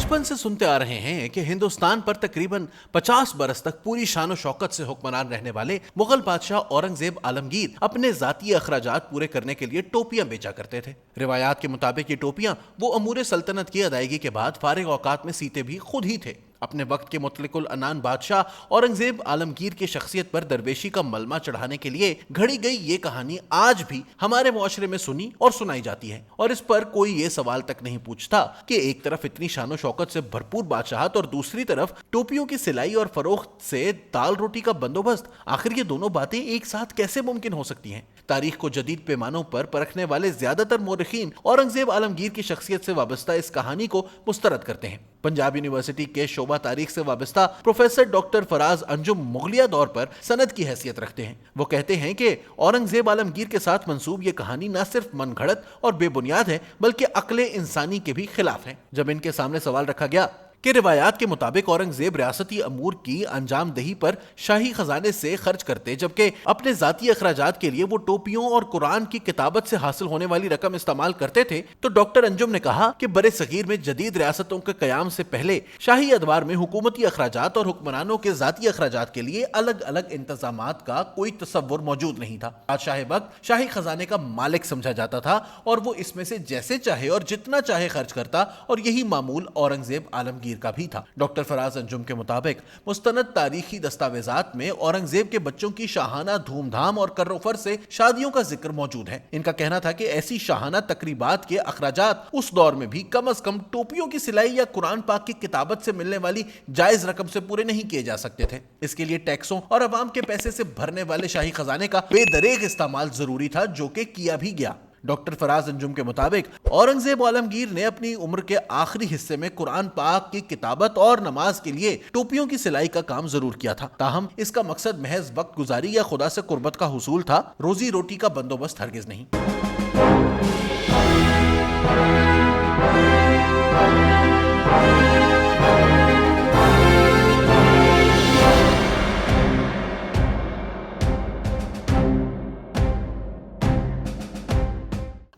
बचपन से सुनते आ रहे हैं कि हिंदुस्तान पर तकरीबन 50 बरस तक पूरी शान और शौकत से हुक्मरान रहने वाले मुगल बादशाह औरंगजेब आलमगीर अपने जाती अखराजात पूरे करने के लिए टोपियां बेचा करते थे। रिवायात के मुताबिक ये टोपियां वो अमूर सल्तनत की अदायगी के बाद फारिग औकात में सीते भी खुद ही थे। अपने वक्त के मुतलिकुल अनान बादशाह औरंगजेब आलमगीर की शख्सियत पर दरवेशी का मलमा चढ़ाने के लिए घड़ी गई ये कहानी आज भी हमारे मुआशरे में सुनी और सुनाई जाती है, और इस पर कोई ये सवाल तक नहीं पूछता कि एक तरफ इतनी शानो शौकत से भरपूर बादशाहत और दूसरी तरफ टोपियों की सिलाई और फरोख्त से दाल रोटी का बंदोबस्त, आखिर ये दोनों बातें एक साथ कैसे मुमकिन हो सकती हैं? तारीख को जदीद पैमानों पर परखने वाले ज्यादातर मोरिखीन औरंगजेब आलमगीर की शख्सियत से वाबस्ता इस कहानी को मुस्तरद करते हैं। पंजाब यूनिवर्सिटी के शोबा तारीख से वाबस्ता प्रोफेसर डॉक्टर फराज अंजुम मुगलिया दौर पर सनद की हैसियत रखते हैं। वो कहते हैं कि औरंगजेब आलमगीर के साथ मंसूब ये कहानी न सिर्फ मनगढ़ंत और बेबुनियाद है बल्कि अक्ले इंसानी के भी खिलाफ है। जब इनके सामने सवाल रखा गया कि रिवायात के मुताबिक औरंगजेब रियासती अमूर की अंजाम दही पर शाही खजाने से खर्च करते, जबकि अपने जाती अखराजात के लिए वो टोपियों और कुरान की किताबत से हासिल होने वाली रकम इस्तेमाल करते थे, तो डॉक्टर अंजुम ने कहा कि बरे सगीर में जदीद रियासतों के कयाम से पहले शाही अदवार में हुकूमती अखराजात और हुक्मरानों के जाती अखराजात के लिए अलग अलग इंतजामात का कोई तसव्वुर मौजूद नहीं था। बादशाह वक्त शाही खजाने का मालिक समझा जाता था और वो इसमें से जैसे चाहे और जितना चाहे खर्च करता, और यही मामूल औरंगजेब आलमगीर का भी था। डॉक्टर फराज अंजुम के मुताबिक मुस्तनद तारीखी दस्तावेजात में औरंगजेब के बच्चों की शाहाना धूमधाम और कर्रोफर से शादियों का जिक्र मौजूद है। इनका कहना था कि ऐसी शाहाना तकरीबात के अखराजात उस दौर में भी कम अज कम टोपियों की सिलाई या कुरान पाक की किताबत से मिलने वाली जायज रकम से पूरे नहीं किए जा सकते थे। इसके लिए टैक्सों और अवाम के पैसे से भरने वाले शाही खजाने का बेदरेग इस्तेमाल जरूरी था, जो कि किया भी गया। डॉक्टर फराज अंजुम के मुताबिक औरंगजेब आलमगीर ने अपनी उम्र के आखिरी हिस्से में कुरान पाक की किताबत और नमाज के लिए टोपियों की सिलाई का काम जरूर किया था। ताहम इसका मकसद महज वक्त गुजारी या खुदा से कुर्बत का हुसूल था, रोजी रोटी का बंदोबस्त हरगिज नहीं।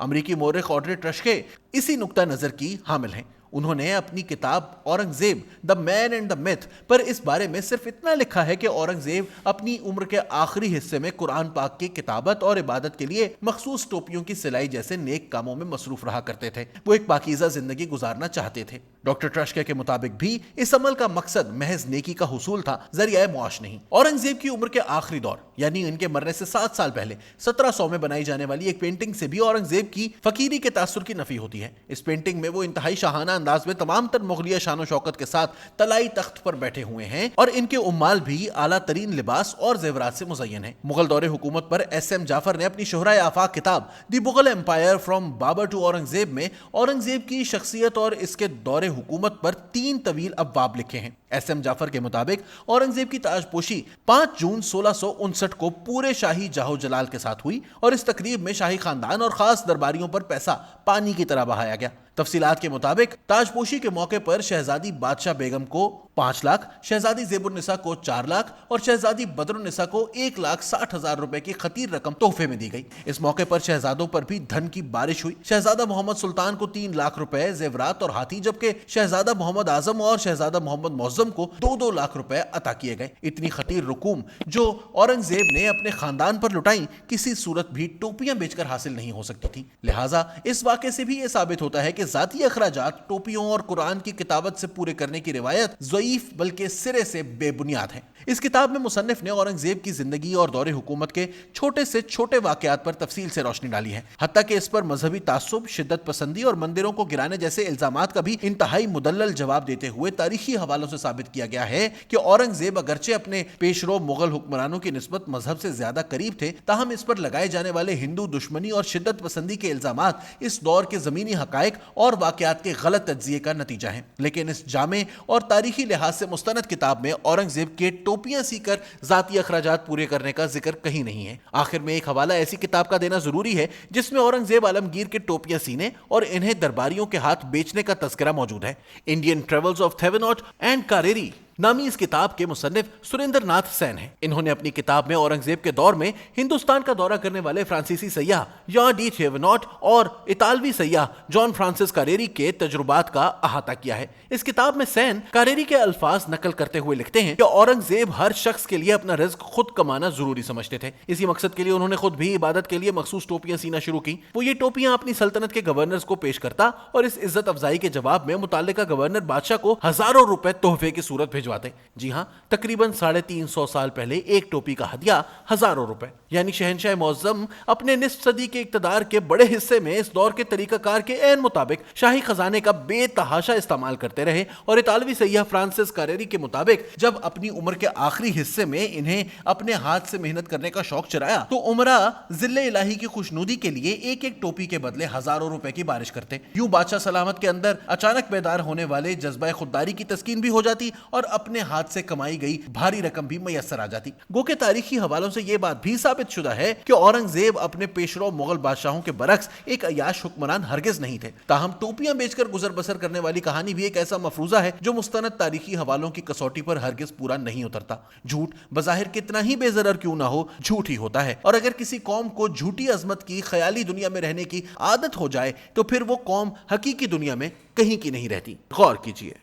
अमरीकी मौरिख ऑड्रे ट्रशके इसी नुक्ता नजर की हामिल हैं। उन्होंने अपनी किताब Aurangzeb the man and the myth पर इस बारे में सिर्फ इतना लिखा है कि औरंगजेब अपनी उम्र के आखिरी हिस्से में कुरान पाक की किताबत और इबादत के लिए मखसूस टोपियों की सिलाई जैसे नेक कामों में मसरूफ रहा करते थे। वो एक पाकीज़ा जिंदगी गुजारना चाहते थे। डॉक्टर ट्रशके के मुताबिक भी इस अमल का मकसद महज नेकी का हुसूल था, जरिया मुआश नहीं। औरंगजेब की उम्र के आखिरी दौर यानी इनके मरने से 7 साल पहले 1700 में बनाई जाने वाली एक पेंटिंग से भी औरंगजेब की फकीरी के तासुर की नफी होती है। इस पेंटिंग में वो इंतहाई शाहाना अंदाज में तमाम तर मुगलिया शानो शौकत के साथ तलाई तख्त पर बैठे हुए हैं और इनके उम्माल भी आला तरीन लिबास और जेवरात से मुज़य्यन है। मुगल दौरे हुकूमत पर एस.एम. जाफर ने अपनी शोहरा आफाक किताब the Mughal empire from Babur to Aurangzeb में औरंगजेब की शख्सियत और इसके दौरे हुकूमत पर 3 तवील अब्वाब लिखे हैं। एस.एम. जाफर के मुताबिक औरंगजेब की ताजपोशी 5 जून 1659 को पूरे शाही जाहो जलाल के साथ हुई और इस तकरीब में शाही खानदान और खास दरबारियों पर पैसा पानी की तरह बहाया गया। तफसीलात के मुताबिक ताजपोशी के मौके पर शहजादी बादशाह बेगम को 5 लाख, शहजादी ज़ेबुन्निसा को 4 लाख और शहजादी बदरुन्निसा को 1,60,000 रुपए की खतीर रकम तोहफे में दी गई। इस मौके पर शहजादों पर भी धन की बारिश हुई। शहजादा मोहम्मद सुल्तान को 3 लाख रुपए जेवरात और हाथी, जबकि शहजादा मोहम्मद आजम और शहजादा मोहम्मद मुअज्जम को 2-2 लाख रुपए अता किए गए। इतनी खतीर रकूम जो औरंगजेब ने अपने खानदान पर लुटाई किसी सूरत भी टोपियां बेचकर हासिल नहीं हो सकती थी। लिहाजा इस वाक़े से भी यह साबित होता है कि जाती अखराजात टोपियों और कुरान की किताबत से पूरे करने की रिवायत ज़ईफ बल्कि सिरे से बेबुनियाद है। इस किताब में मुसन्निफ ने औरंगजेब की जिंदगी और दौरे हुकूमत के छोटे से छोटे वाकयात पर तफसील से रोशनी डाली है। हत्ता कि इस पर मजहबी तासुब, शिद्दत पसंदी और मंदिरों को गिराने जैसे इल्जामात का भी इंतहाई मुदल्लल जवाब देते हुए तारीखी हवालों से साबित किया गया है कि औरंगजेब अगरचे अपने पेशरो मुगल हुक्मरानों की निस्बत मजहब से ज्यादा करीब थे, ताहम इस पर लगाए जाने वाले हिंदू दुश्मनी और शिद्दत पसंदी के इल्जामात इस दौर के जमीनी हकायक और वाकयात के गलत तज्जिए का नतीजा है। लेकिन इस जामे और तारीखी लिहाज से मुस्तनद किताब में औरंगजेब के टोपियां सीकर जाती अखराजात पूरे करने का जिक्र कहीं नहीं है। आखिर में एक हवाला ऐसी किताब का देना जरूरी है जिसमें औरंगजेब आलमगीर के टोपियां सीने और इन्हें दरबारियों के हाथ बेचने का तज़किरा मौजूद है। Indian travels of थेवेनॉट and Kareri नामी इस किताब के मुसन्निफ सुरेंद्र नाथ सेन हैं। इन्होंने अपनी किताब में औरंगजेब के दौर में हिंदुस्तान का दौरा करने वाले फ्रांसीसी सैयाह जॉन डी थेवेनॉट और इतालवी सैयाह जॉन फ्रांसिस कारेरी के तजुर्बात का अहाता किया है। इस किताब में सेन कारेरी के अल्फाज नकल करते हुए लिखते हैं कि औरंगजेब हर शख्स के लिए अपना रिज्क खुद कमाना जरूरी समझते थे। इसी मकसद के लिए उन्होंने खुद भी इबादत के लिए मखसूस टोपियां सीना शुरू की। वो ये टोपियां अपनी सल्तनत के गवर्नर्स को पेश करता और इस इज्जत अफजाई के जवाब में मुताल्लिका गवर्नर बादशाह को हजारों रुपए तोहफे की सूरत भिजवाते। जी हाँ, तकरीबन 350 साल पहले एक टोपी का हदिया हजारों रुपए। यानी शहनशाह मुअज्जम अपने निस्फ सदी के इक्तदार के बड़े हिस्से में इस दौर के तरीकाकार के ऐन मुताबिक शाही खजाने का बेतहाशा इस्तेमाल करते रहे। और इतालवी सैयाह फ्रांसिस कारेरी के मुताबिक जब अपनी उम्र के आखिरी हिस्से में इन्हें अपने हाथ से मेहनत करने का शौक चढ़ाया तो उमरा जिल्ले इलाही की खुशनुदी के लिए एक एक टोपी के बदले हजारों रुपए की बारिश करते। यूं बादशाह सलामत के अंदर अचानक बेदार होने वाले जज्बा खुददारी की तस्कीन भी हो जाती और अपने हाथ से कमाई गई भारी रकम भी मैसर आ जाती। गो के तारीखी हवालों से यह बात भी साबित शुदा है कि औरंगजेब अपने पेशरो मुगल बादशाहों के बरक्स एक अयाश हुक्मरान हरगिज नहीं थे। ताहम टोपियां बेचकर गुजर बसर करने वाली कहानी भी एक ऐसा मफरूजा है जो मुस्तनद तारीखी हवालों की कसौटी पर हरगिज पूरा नहीं उतरता। झूठ बज़ाहिर कितना ही बेज़रर क्यों ना हो, झूठ ही होता है। और अगर किसी कौम को झूठी अजमत की ख्याली दुनिया में रहने की आदत हो जाए तो फिर वो कौम हकीकी दुनिया में कहीं की नहीं रहती। गौर कीजिए।